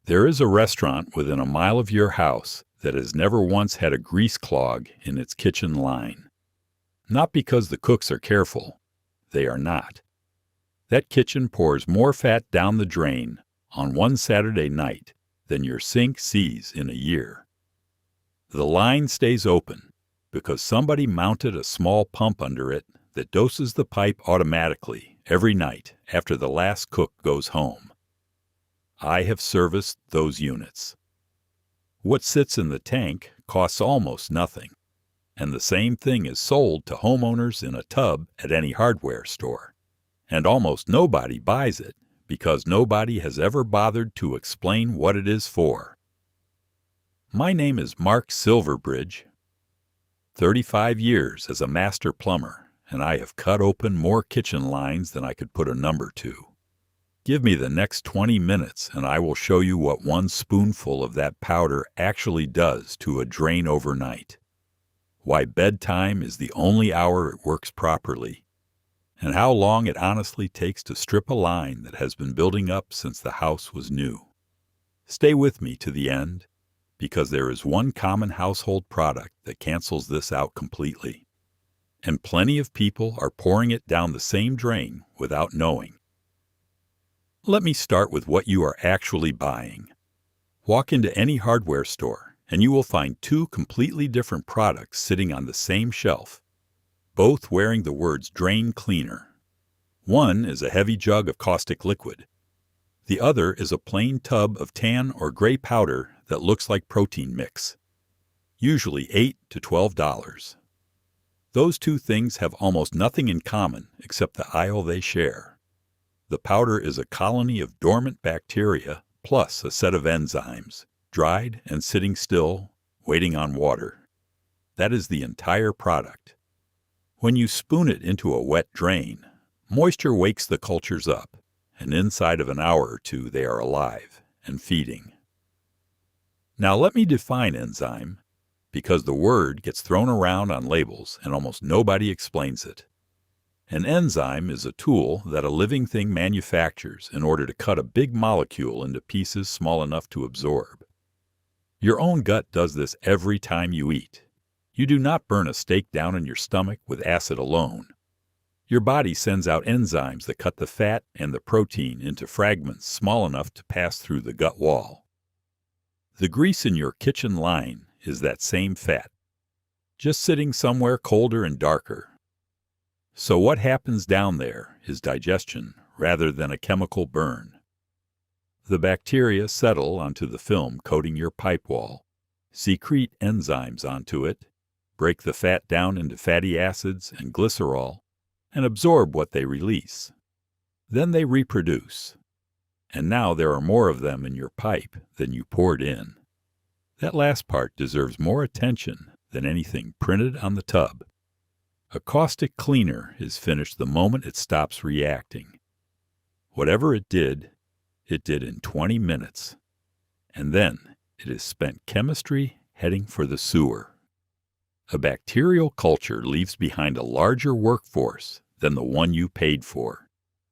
There is a restaurant within a mile of your house that has never once had a grease clog in its kitchen line. Not because the cooks are careful. They are not. That kitchen pours more fat down the drain on one Saturday night than your sink sees in a year. The line stays open because somebody mounted a small pump under it that doses the pipe automatically every night after the last cook goes home. I have serviced those units. What sits in the tank costs almost nothing, and the same thing is sold to homeowners in a tub at any hardware store. And almost nobody buys it because nobody has ever bothered to explain what it is for. My name is Mark Silverbridge. 35 years as a master plumber, and I have cut open more kitchen lines than I could put a number to. Give me the next 20 minutes and I will show you what one spoonful of that powder actually does to a drain overnight. Why bedtime is the only hour it works properly, and how long it honestly takes to strip a line that has been building up since the house was new. Stay with me to the end, because there is one common household product that cancels this out completely. And plenty of people are pouring it down the same drain without knowing. Let me start with what you are actually buying. Walk into any hardware store, and you will find two completely different products sitting on the same shelf, both wearing the words drain cleaner. One is a heavy jug of caustic liquid. The other is a plain tub of tan or gray powder that looks like protein mix, usually $8 to $12. Those two things have almost nothing in common except the aisle they share. The powder is a colony of dormant bacteria plus a set of enzymes, dried and sitting still, waiting on water. That is the entire product. When you spoon it into a wet drain, moisture wakes the cultures up, and inside of an hour or two they are alive and feeding. Now let me define enzyme, because the word gets thrown around on labels and almost nobody explains it. An enzyme is a tool that a living thing manufactures in order to cut a big molecule into pieces small enough to absorb. Your own gut does this every time you eat. You do not burn a steak down in your stomach with acid alone. Your body sends out enzymes that cut the fat and the protein into fragments small enough to pass through the gut wall. The grease in your kitchen line is that same fat, just sitting somewhere colder and darker. So what happens down there is digestion rather than a chemical burn. The bacteria settle onto the film coating your pipe wall, secrete enzymes onto it, break the fat down into fatty acids and glycerol, and absorb what they release. Then they reproduce. And now there are more of them in your pipe than you poured in. That last part deserves more attention than anything printed on the tub. A caustic cleaner is finished the moment it stops reacting. Whatever it did in 20 minutes. And then it is spent chemistry heading for the sewer. A bacterial culture leaves behind a larger workforce than the one you paid for,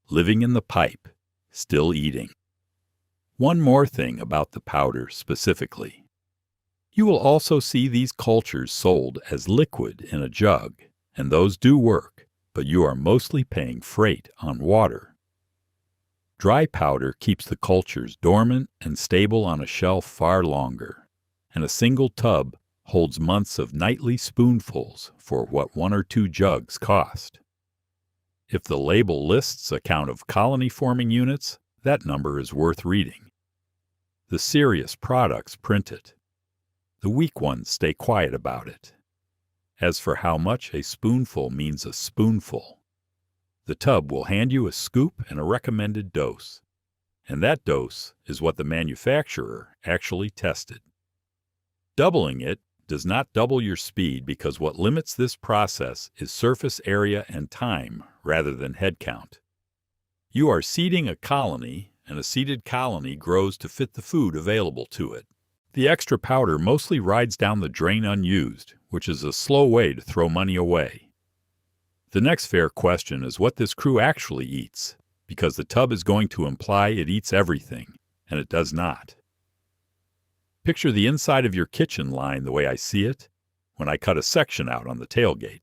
living in the pipe, still eating. One more thing about the powder specifically. You will also see these cultures sold as liquid in a jug, and those do work, but you are mostly paying freight on water. Dry powder keeps the cultures dormant and stable on a shelf far longer, and a single tub holds months of nightly spoonfuls for what 1 or 2 jugs cost. If the label lists a count of colony-forming units, that number is worth reading. The serious products print it. The weak ones stay quiet about it. As for how much a spoonful means a spoonful, the tub will hand you a scoop and a recommended dose, and that dose is what the manufacturer actually tested. Doubling it does not double your speed because what limits this process is surface area and time rather than head count. You are seeding a colony, and a seeded colony grows to fit the food available to it. The extra powder mostly rides down the drain unused, which is a slow way to throw money away. The next fair question is what this crew actually eats, because the tub is going to imply it eats everything, and it does not. Picture the inside of your kitchen line the way I see it when I cut a section out on the tailgate.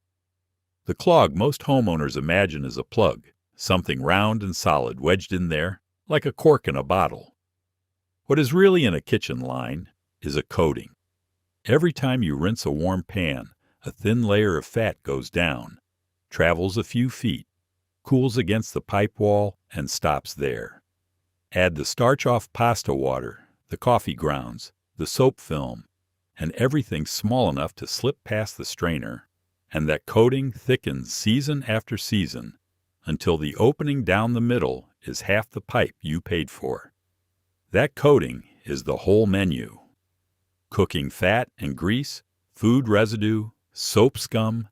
The clog most homeowners imagine is a plug, something round and solid wedged in there, like a cork in a bottle. What is really in a kitchen line is a coating. Every time you rinse a warm pan, a thin layer of fat goes down, travels a few feet, cools against the pipe wall, and stops there. Add the starch-off pasta water, the coffee grounds, the soap film, and everything small enough to slip past the strainer, and that coating thickens season after season until the opening down the middle is half the pipe you paid for. That coating is the whole menu. Cooking fat and grease, food residue, soap scum,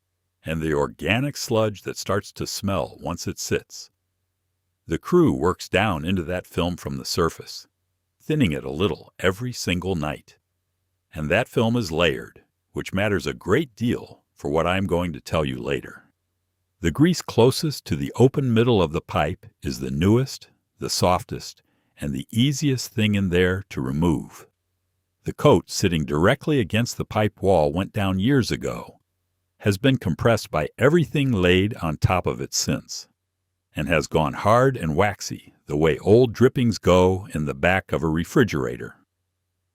and the organic sludge that starts to smell once it sits. The crew works down into that film from the surface, thinning it a little every single night. And that film is layered, which matters a great deal for what I'm going to tell you later. The grease closest to the open middle of the pipe is the newest, the softest, and the easiest thing in there to remove. The coat sitting directly against the pipe wall went down years ago, has been compressed by everything laid on top of it since, and has gone hard and waxy the way old drippings go in the back of a refrigerator.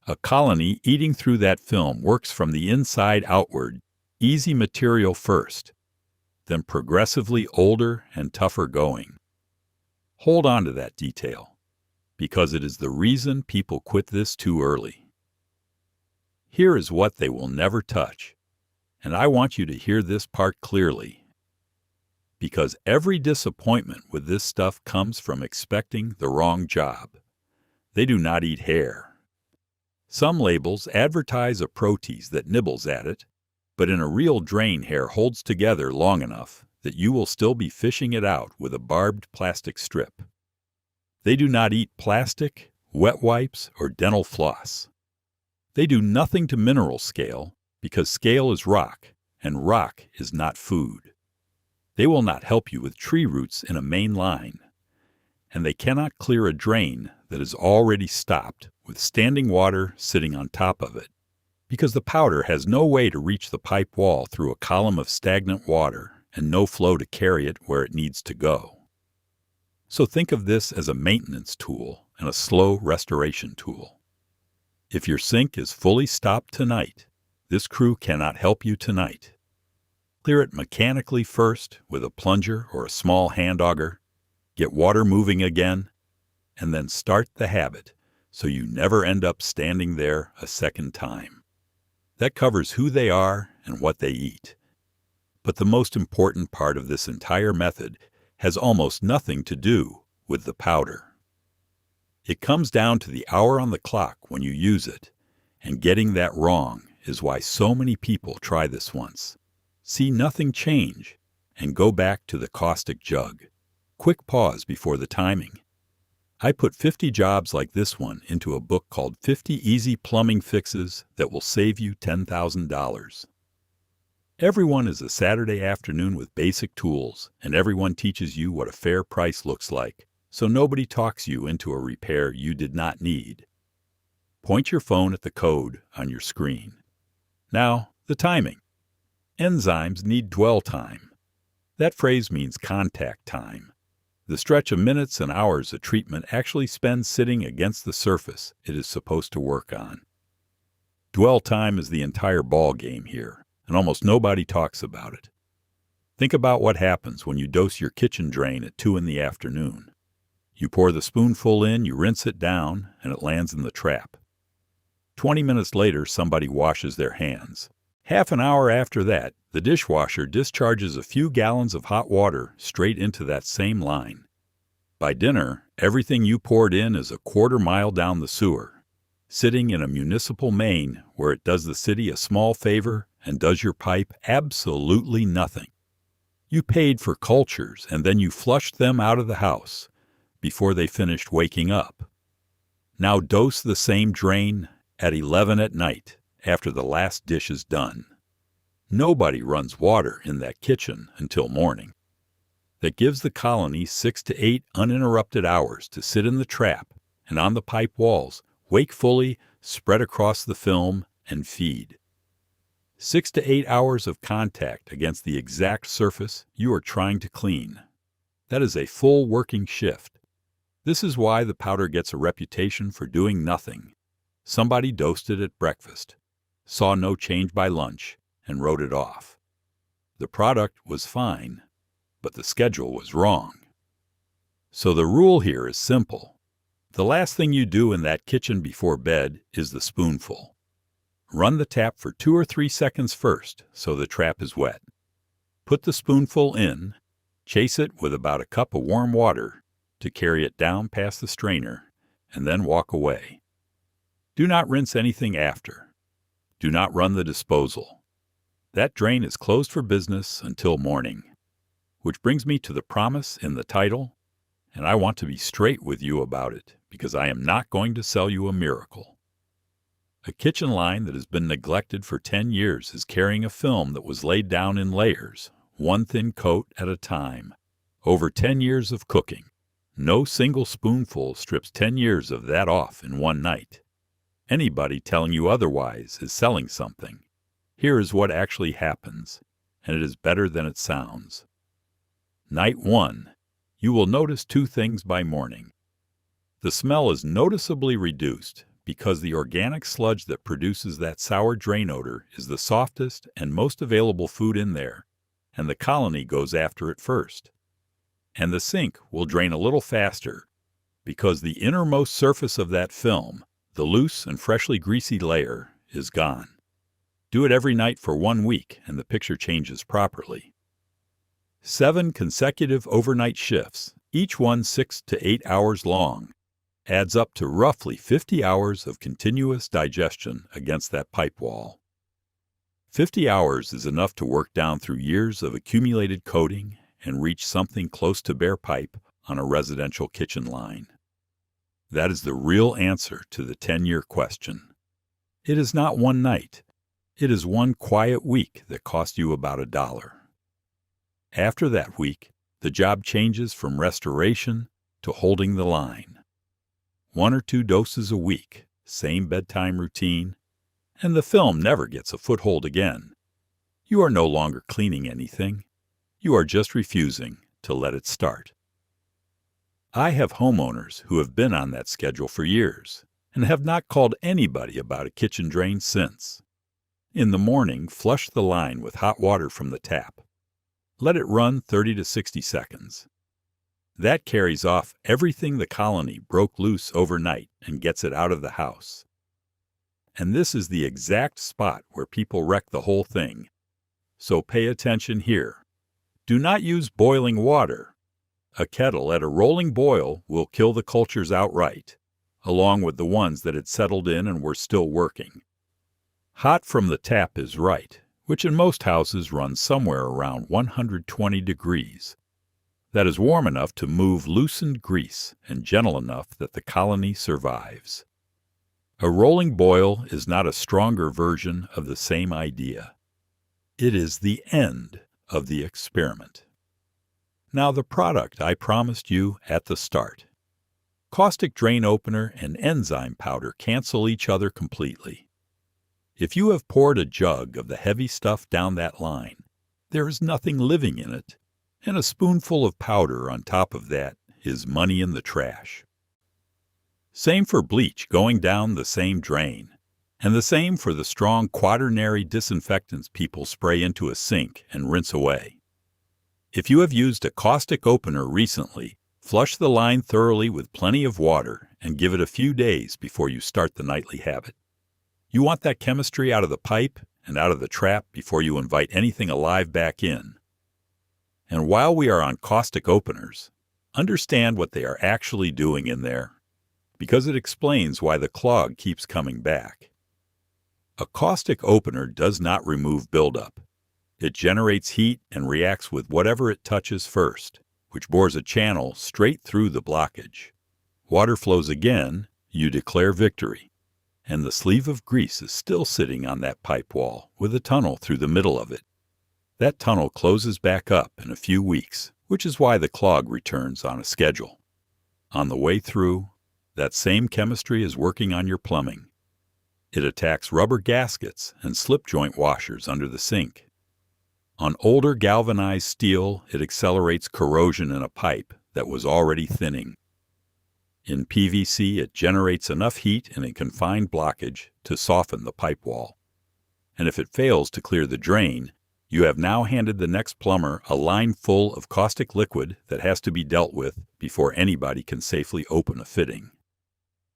A colony eating through that film works from the inside outward, easy material first, then progressively older and tougher going. Hold on to that detail, because it is the reason people quit this too early. Here is what they will never touch, and I want you to hear this part clearly, because every disappointment with this stuff comes from expecting the wrong job. They do not eat hair. Some labels advertise a protease that nibbles at it, but in a real drain, hair holds together long enough that you will still be fishing it out with a barbed plastic strip. They do not eat plastic, wet wipes, or dental floss. They do nothing to mineral scale because scale is rock, and rock is not food. They will not help you with tree roots in a main line, and they cannot clear a drain that is already stopped with standing water sitting on top of it, because the powder has no way to reach the pipe wall through a column of stagnant water and no flow to carry it where it needs to go. So think of this as a maintenance tool and a slow restoration tool. If your sink is fully stopped tonight, this crew cannot help you tonight. Clear it mechanically first with a plunger or a small hand auger, get water moving again, and then start the habit so you never end up standing there a second time. That covers who they are and what they eat. But the most important part of this entire method has almost nothing to do with the powder. It comes down to the hour on the clock when you use it, and getting that wrong is why so many people try this once, see nothing change, and go back to the caustic jug. Quick pause before the timing. I put 50 jobs like this one into a book called 50 Easy Plumbing Fixes That Will Save You $10,000. Everyone is a Saturday afternoon with basic tools, and everyone teaches you what a fair price looks like, so nobody talks you into a repair you did not need. Point your phone at the code on your screen. Now, the timing. Enzymes need dwell time. That phrase means contact time. The stretch of minutes and hours a treatment actually spends sitting against the surface it is supposed to work on. Dwell time is the entire ball game here, and almost nobody talks about it. Think about what happens when you dose your kitchen drain at 2 p.m. You pour the spoonful in, you rinse it down, and it lands in the trap. 20 minutes later, somebody washes their hands. Half an hour after that, the dishwasher discharges a few gallons of hot water straight into that same line. By dinner, everything you poured in is a quarter-mile down the sewer, sitting in a municipal main where it does the city a small favor and does your pipe absolutely nothing. You paid for cultures and then you flushed them out of the house before they finished waking up. Now dose the same drain at 11 at night after the last dish is done. Nobody runs water in that kitchen until morning. That gives the colony 6 to 8 uninterrupted hours to sit in the trap and on the pipe walls, wake fully spread across the film, and feed. 6 to 8 hours of contact against the exact surface you are trying to clean. That is a full working shift. This is why the powder gets a reputation for doing nothing. Somebody dosed it at breakfast, saw no change by lunch, and wrote it off. The product was fine, but the schedule was wrong. So the rule here is simple. The last thing you do in that kitchen before bed is the spoonful. Run the tap for 2 or 3 seconds first so the trap is wet. Put the spoonful in, chase it with about a cup of warm water to carry it down past the strainer, and then walk away. Do not rinse anything after. Do not run the disposal. That drain is closed for business until morning. Which brings me to the promise in the title, and I want to be straight with you about it because I am not going to sell you a miracle. A kitchen line that has been neglected for 10 years is carrying a film that was laid down in layers, one thin coat at a time, over 10 years of cooking. No single spoonful strips 10 years of that off in one night. Anybody telling you otherwise is selling something. Here is what actually happens, and it is better than it sounds. Night 1. You will notice 2 things by morning. The smell is noticeably reduced because the organic sludge that produces that sour drain odor is the softest and most available food in there, and the colony goes after it first. And the sink will drain a little faster because the innermost surface of that film, the loose and freshly greasy layer, is gone. Do it every night for 1 week and the picture changes properly. 7 consecutive overnight shifts, each one 6 to 8 hours long, adds up to roughly 50 hours of continuous digestion against that pipe wall. 50 hours is enough to work down through years of accumulated coating and reach something close to bare pipe on a residential kitchen line. That is the real answer to the 10-year question. It is not one night. It is one quiet week that cost you about $1. After that week, the job changes from restoration to holding the line. 1 or 2 doses a week, same bedtime routine, and the film never gets a foothold again. You are no longer cleaning anything. You are just refusing to let it start. I have homeowners who have been on that schedule for years and have not called anybody about a kitchen drain since. In the morning, flush the line with hot water from the tap. Let it run 30 to 60 seconds. That carries off everything the colony broke loose overnight and gets it out of the house. And this is the exact spot where people wreck the whole thing. So pay attention here. Do not use boiling water. A kettle at a rolling boil will kill the cultures outright, along with the ones that had settled in and were still working. Hot from the tap is right, which in most houses runs somewhere around 120 degrees. That is warm enough to move loosened grease and gentle enough that the colony survives. A rolling boil is not a stronger version of the same idea. It is the end of the experiment. Now the product I promised you at the start. Caustic drain opener and enzyme powder cancel each other completely. If you have poured a jug of the heavy stuff down that line, there is nothing living in it, and a spoonful of powder on top of that is money in the trash. Same for bleach going down the same drain, and the same for the strong quaternary disinfectants people spray into a sink and rinse away. If you have used a caustic opener recently, flush the line thoroughly with plenty of water and give it a few days before you start the nightly habit. You want that chemistry out of the pipe and out of the trap before you invite anything alive back in. And while we are on caustic openers, understand what they are actually doing in there, because it explains why the clog keeps coming back. A caustic opener does not remove buildup. It generates heat and reacts with whatever it touches first, which bores a channel straight through the blockage. Water flows again, you declare victory, and the sleeve of grease is still sitting on that pipe wall with a tunnel through the middle of it. That tunnel closes back up in a few weeks, which is why the clog returns on a schedule. On the way through, that same chemistry is working on your plumbing. It attacks rubber gaskets and slip joint washers under the sink. On older galvanized steel, it accelerates corrosion in a pipe that was already thinning. In PVC, it generates enough heat in a confined blockage to soften the pipe wall. And if it fails to clear the drain, you have now handed the next plumber a line full of caustic liquid that has to be dealt with before anybody can safely open a fitting.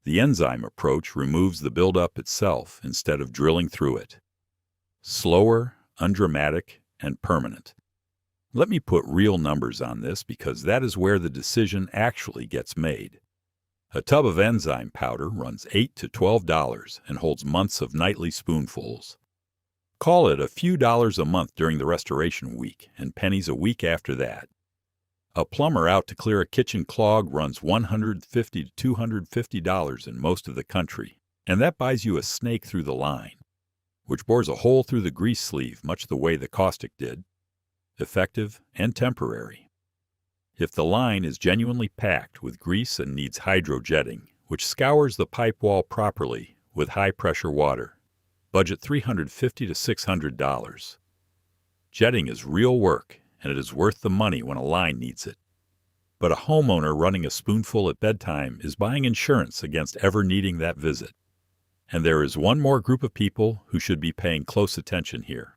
The enzyme approach removes the buildup itself instead of drilling through it. Slower, undramatic, and permanent. Let me put real numbers on this because that is where the decision actually gets made. A tub of enzyme powder runs $8 to $12 and holds months of nightly spoonfuls. Call it a few dollars a month during the restoration week and pennies a week after that. A plumber out to clear a kitchen clog runs $150 to $250 in most of the country, and that buys you a snake through the line, which bores a hole through the grease sleeve much the way the caustic did. Effective and temporary. If the line is genuinely packed with grease and needs hydrojetting, which scours the pipe wall properly with high-pressure water, budget $350 to $600. Jetting is real work, and it is worth the money when a line needs it. But a homeowner running a spoonful at bedtime is buying insurance against ever needing that visit. And there is one more group of people who should be paying close attention here.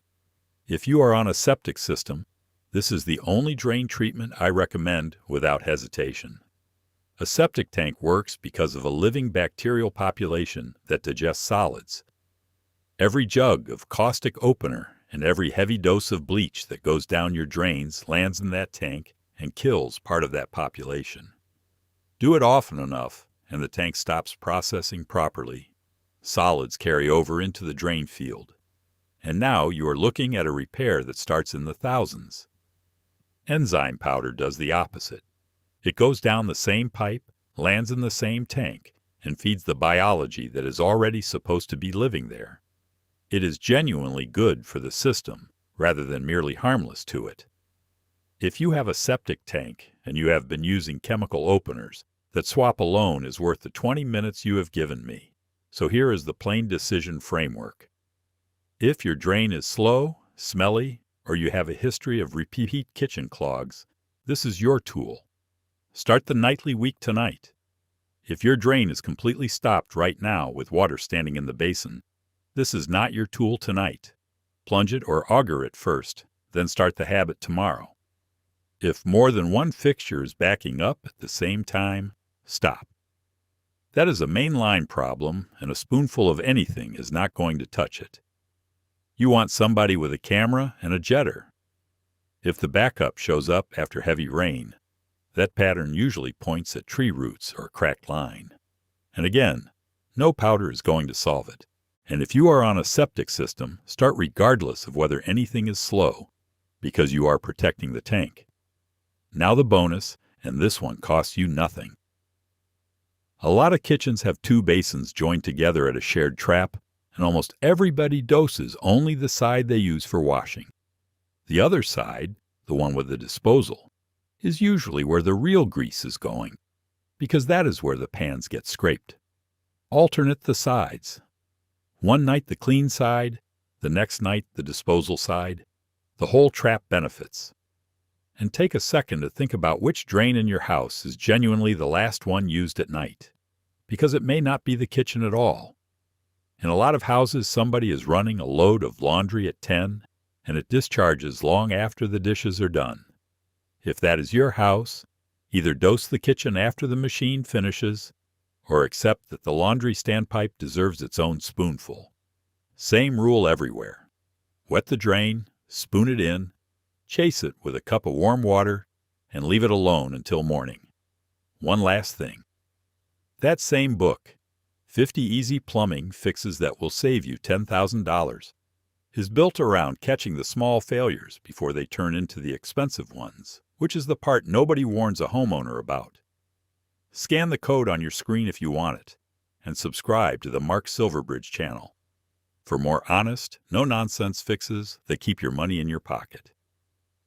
If you are on a septic system, this is the only drain treatment I recommend without hesitation. A septic tank works because of a living bacterial population that digests solids. Every jug of caustic opener and every heavy dose of bleach that goes down your drains lands in that tank and kills part of that population. Do it often enough, and the tank stops processing properly. Solids carry over into the drain field. And now you are looking at a repair that starts in the thousands. Enzyme powder does the opposite. It goes down the same pipe, lands in the same tank, and feeds the biology that is already supposed to be living there. It is genuinely good for the system, rather than merely harmless to it. If you have a septic tank and you have been using chemical openers, that swap alone is worth the 20 minutes you have given me. So here is the plain decision framework. If your drain is slow, smelly, or you have a history of repeat kitchen clogs, this is your tool. Start the nightly week tonight. If your drain is completely stopped right now with water standing in the basin, this is not your tool tonight. Plunge it or auger it first, then start the habit tomorrow. If more than one fixture is backing up at the same time, stop. That is a mainline problem, and a spoonful of anything is not going to touch it. You want somebody with a camera and a jetter. If the backup shows up after heavy rain, that pattern usually points at tree roots or cracked line. And again, no powder is going to solve it. And if you are on a septic system, start regardless of whether anything is slow, because you are protecting the tank. Now the bonus, and this one costs you nothing. A lot of kitchens have two basins joined together at a shared trap, and almost everybody doses only the side they use for washing. The other side, the one with the disposal, is usually where the real grease is going, because that is where the pans get scraped. Alternate the sides. One night the clean side, the next night the disposal side. The whole trap benefits. And take a second to think about which drain in your house is genuinely the last one used at night, because it may not be the kitchen at all. In a lot of houses, somebody is running a load of laundry at 10, and it discharges long after the dishes are done. If that is your house, either dose the kitchen after the machine finishes, or accept that the laundry standpipe deserves its own spoonful. Same rule everywhere. Wet the drain, spoon it in, chase it with a cup of warm water, and leave it alone until morning. One last thing. That same book, 50 Easy Plumbing Fixes That Will Save You $10,000, is built around catching the small failures before they turn into the expensive ones, which is the part nobody warns a homeowner about. Scan the code on your screen if you want it, and subscribe to the Mark Silverbridge channel for more honest, no-nonsense fixes that keep your money in your pocket.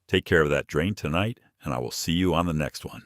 Take care of that drain tonight, and I will see you on the next one.